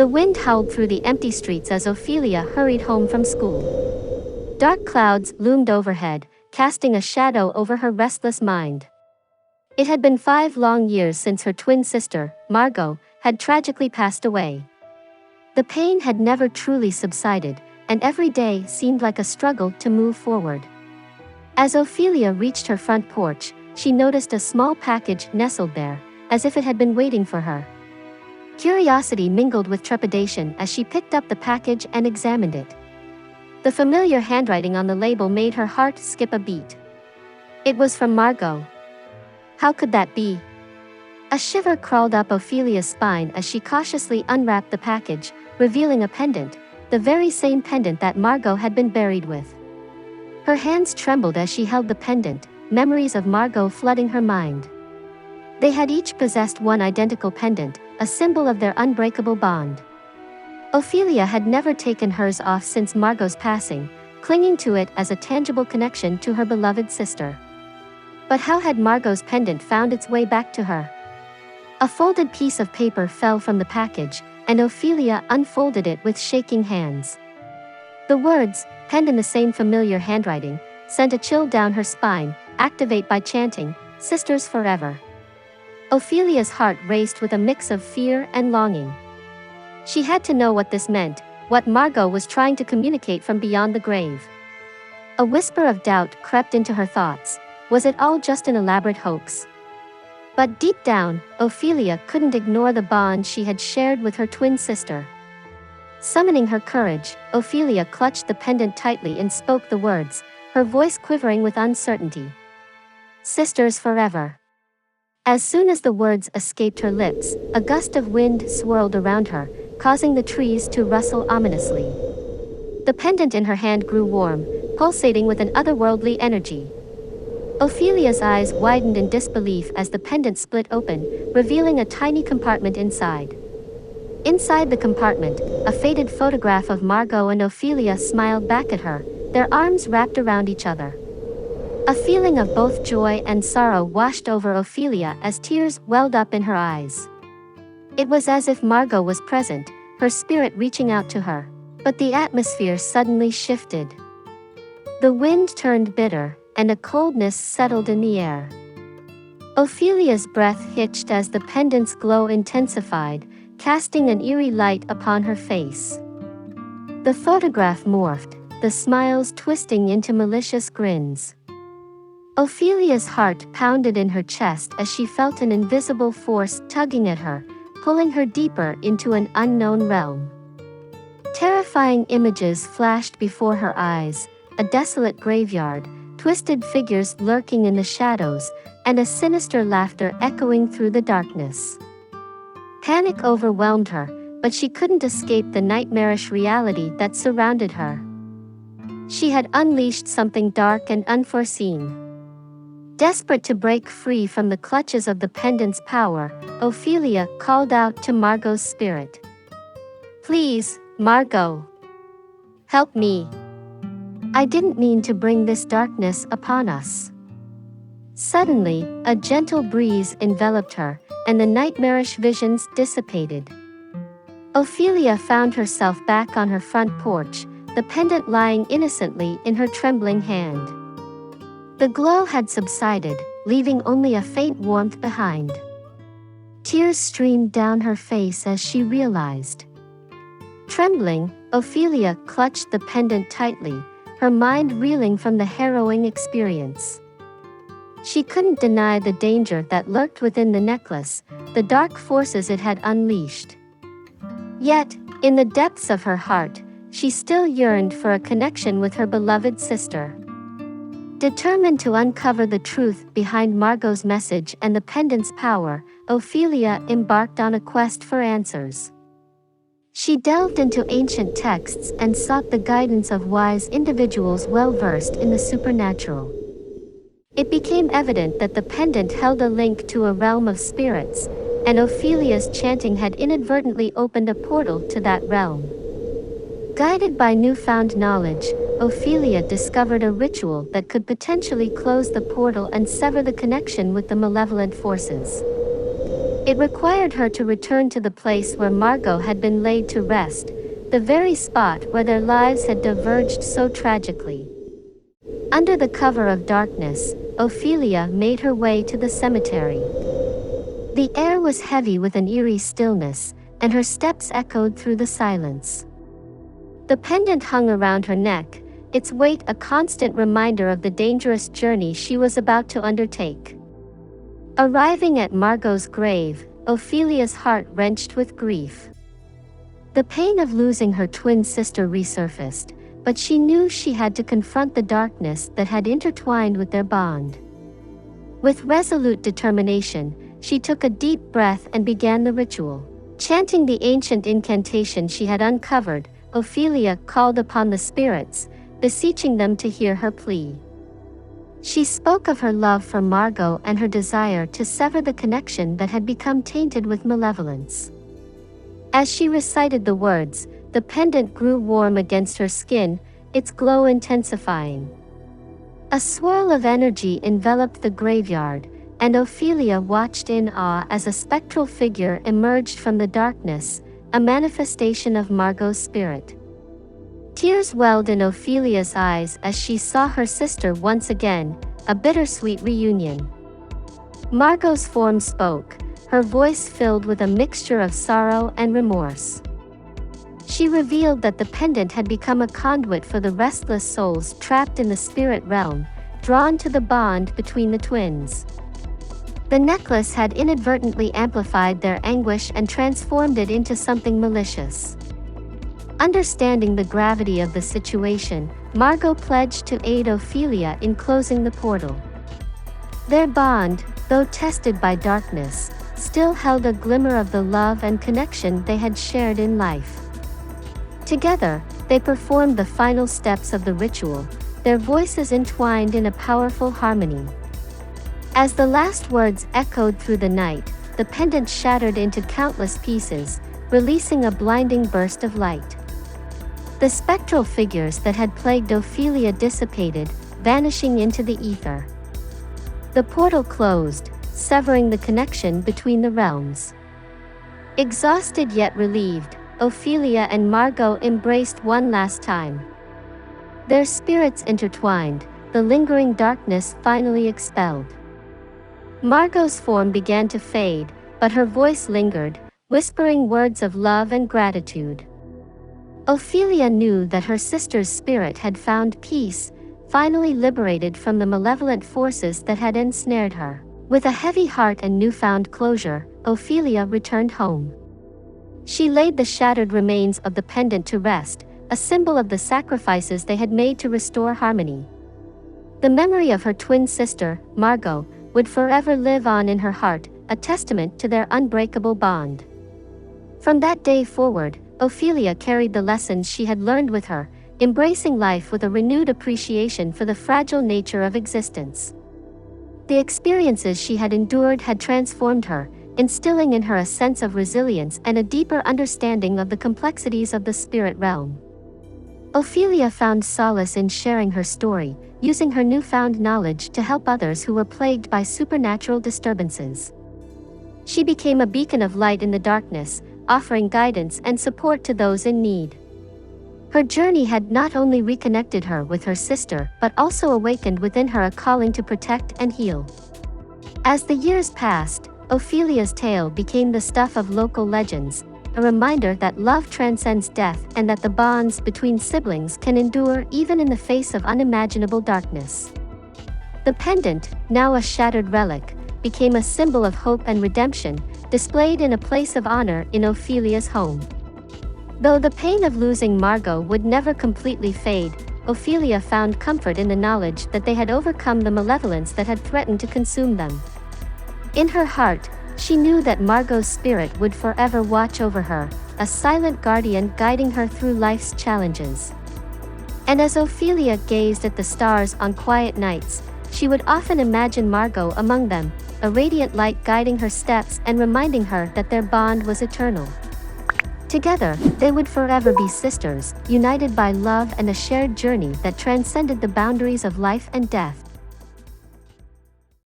The wind howled through the empty streets as Ophelia hurried home from school. Dark clouds loomed overhead, casting a shadow over her restless mind. It had been 5 long years since her twin sister, Margot, had tragically passed away. The pain had never truly subsided, and every day seemed like a struggle to move forward. As Ophelia reached her front porch, she noticed a small package nestled there, as if it had been waiting for her. Curiosity mingled with trepidation as she picked up the package and examined it. The familiar handwriting on the label made her heart skip a beat. It was from Margot. How could that be? A shiver crawled up Ophelia's spine as she cautiously unwrapped the package, revealing a pendant, the very same pendant that Margot had been buried with. Her hands trembled as she held the pendant, memories of Margot flooding her mind. They had each possessed one identical pendant, a symbol of their unbreakable bond. Ophelia had never taken hers off since Margot's passing, clinging to it as a tangible connection to her beloved sister. But how had Margot's pendant found its way back to her? A folded piece of paper fell from the package, and Ophelia unfolded it with shaking hands. The words, penned in the same familiar handwriting, sent a chill down her spine. Activate by chanting, "Sisters forever." Ophelia's heart raced with a mix of fear and longing. She had to know what this meant, what Margot was trying to communicate from beyond the grave. A whisper of doubt crept into her thoughts. Was it all just an elaborate hoax? But deep down, Ophelia couldn't ignore the bond she had shared with her twin sister. Summoning her courage, Ophelia clutched the pendant tightly and spoke the words, her voice quivering with uncertainty. "Sisters forever." As soon as the words escaped her lips, a gust of wind swirled around her, causing the trees to rustle ominously. The pendant in her hand grew warm, pulsating with an otherworldly energy. Ophelia's eyes widened in disbelief as the pendant split open, revealing a tiny compartment inside. Inside the compartment, a faded photograph of Margot and Ophelia smiled back at her, their arms wrapped around each other. A feeling of both joy and sorrow washed over Ophelia as tears welled up in her eyes. It was as if Margot was present, her spirit reaching out to her. But the atmosphere suddenly shifted. The wind turned bitter, and a coldness settled in the air. Ophelia's breath hitched as the pendant's glow intensified, casting an eerie light upon her face. The photograph morphed, the smiles twisting into malicious grins. Ophelia's heart pounded in her chest as she felt an invisible force tugging at her, pulling her deeper into an unknown realm. Terrifying images flashed before her eyes, a desolate graveyard, twisted figures lurking in the shadows, and a sinister laughter echoing through the darkness. Panic overwhelmed her, but she couldn't escape the nightmarish reality that surrounded her. She had unleashed something dark and unforeseen. Desperate to break free from the clutches of the pendant's power, Ophelia called out to Margot's spirit. "Please, Margot. Help me. I didn't mean to bring this darkness upon us." Suddenly, a gentle breeze enveloped her, and the nightmarish visions dissipated. Ophelia found herself back on her front porch, the pendant lying innocently in her trembling hand. The glow had subsided, leaving only a faint warmth behind. Tears streamed down her face as she realized. Trembling, Ophelia clutched the pendant tightly, her mind reeling from the harrowing experience. She couldn't deny the danger that lurked within the necklace, the dark forces it had unleashed. Yet, in the depths of her heart, she still yearned for a connection with her beloved sister. Determined to uncover the truth behind Margot's message and the pendant's power, Ophelia embarked on a quest for answers. She delved into ancient texts and sought the guidance of wise individuals well-versed in the supernatural. It became evident that the pendant held a link to a realm of spirits, and Ophelia's chanting had inadvertently opened a portal to that realm. Guided by newfound knowledge, Ophelia discovered a ritual that could potentially close the portal and sever the connection with the malevolent forces. It required her to return to the place where Margot had been laid to rest, the very spot where their lives had diverged so tragically. Under the cover of darkness, Ophelia made her way to the cemetery. The air was heavy with an eerie stillness, and her steps echoed through the silence. The pendant hung around her neck, its weight a constant reminder of the dangerous journey she was about to undertake. Arriving at Margot's grave, Ophelia's heart wrenched with grief. The pain of losing her twin sister resurfaced, but she knew she had to confront the darkness that had intertwined with their bond. With resolute determination, she took a deep breath and began the ritual. Chanting the ancient incantation she had uncovered, Ophelia called upon the spirits, beseeching them to hear her plea. She spoke of her love for Margot and her desire to sever the connection that had become tainted with malevolence. As she recited the words, the pendant grew warm against her skin, its glow intensifying. A swirl of energy enveloped the graveyard, and Ophelia watched in awe as a spectral figure emerged from the darkness, a manifestation of Margot's spirit. Tears welled in Ophelia's eyes as she saw her sister once again, a bittersweet reunion. Margot's form spoke, her voice filled with a mixture of sorrow and remorse. She revealed that the pendant had become a conduit for the restless souls trapped in the spirit realm, drawn to the bond between the twins. The necklace had inadvertently amplified their anguish and transformed it into something malicious. Understanding the gravity of the situation, Margot pledged to aid Ophelia in closing the portal. Their bond, though tested by darkness, still held a glimmer of the love and connection they had shared in life. Together, they performed the final steps of the ritual, their voices entwined in a powerful harmony. As the last words echoed through the night, the pendant shattered into countless pieces, releasing a blinding burst of light. The spectral figures that had plagued Ophelia dissipated, vanishing into the ether. The portal closed, severing the connection between the realms. Exhausted yet relieved, Ophelia and Margot embraced one last time. Their spirits intertwined, the lingering darkness finally expelled. Margot's form began to fade, but her voice lingered, whispering words of love and gratitude. Ophelia knew that her sister's spirit had found peace, finally liberated from the malevolent forces that had ensnared her. With a heavy heart and newfound closure, Ophelia returned home. She laid the shattered remains of the pendant to rest, a symbol of the sacrifices they had made to restore harmony. The memory of her twin sister, Margot, would forever live on in her heart, a testament to their unbreakable bond. From that day forward, Ophelia carried the lessons she had learned with her, embracing life with a renewed appreciation for the fragile nature of existence. The experiences she had endured had transformed her, instilling in her a sense of resilience and a deeper understanding of the complexities of the spirit realm. Ophelia found solace in sharing her story, using her newfound knowledge to help others who were plagued by supernatural disturbances. She became a beacon of light in the darkness, offering guidance and support to those in need. Her journey had not only reconnected her with her sister but also awakened within her a calling to protect and heal. As the years passed, Ophelia's tale became the stuff of local legends, a reminder that love transcends death and that the bonds between siblings can endure even in the face of unimaginable darkness. The pendant, now a shattered relic, became a symbol of hope and redemption, displayed in a place of honor in Ophelia's home. Though the pain of losing Margot would never completely fade, Ophelia found comfort in the knowledge that they had overcome the malevolence that had threatened to consume them. In her heart, she knew that Margot's spirit would forever watch over her, a silent guardian guiding her through life's challenges. And as Ophelia gazed at the stars on quiet nights, she would often imagine Margot among them, a radiant light guiding her steps and reminding her that their bond was eternal. Together, they would forever be sisters, united by love and a shared journey that transcended the boundaries of life and death.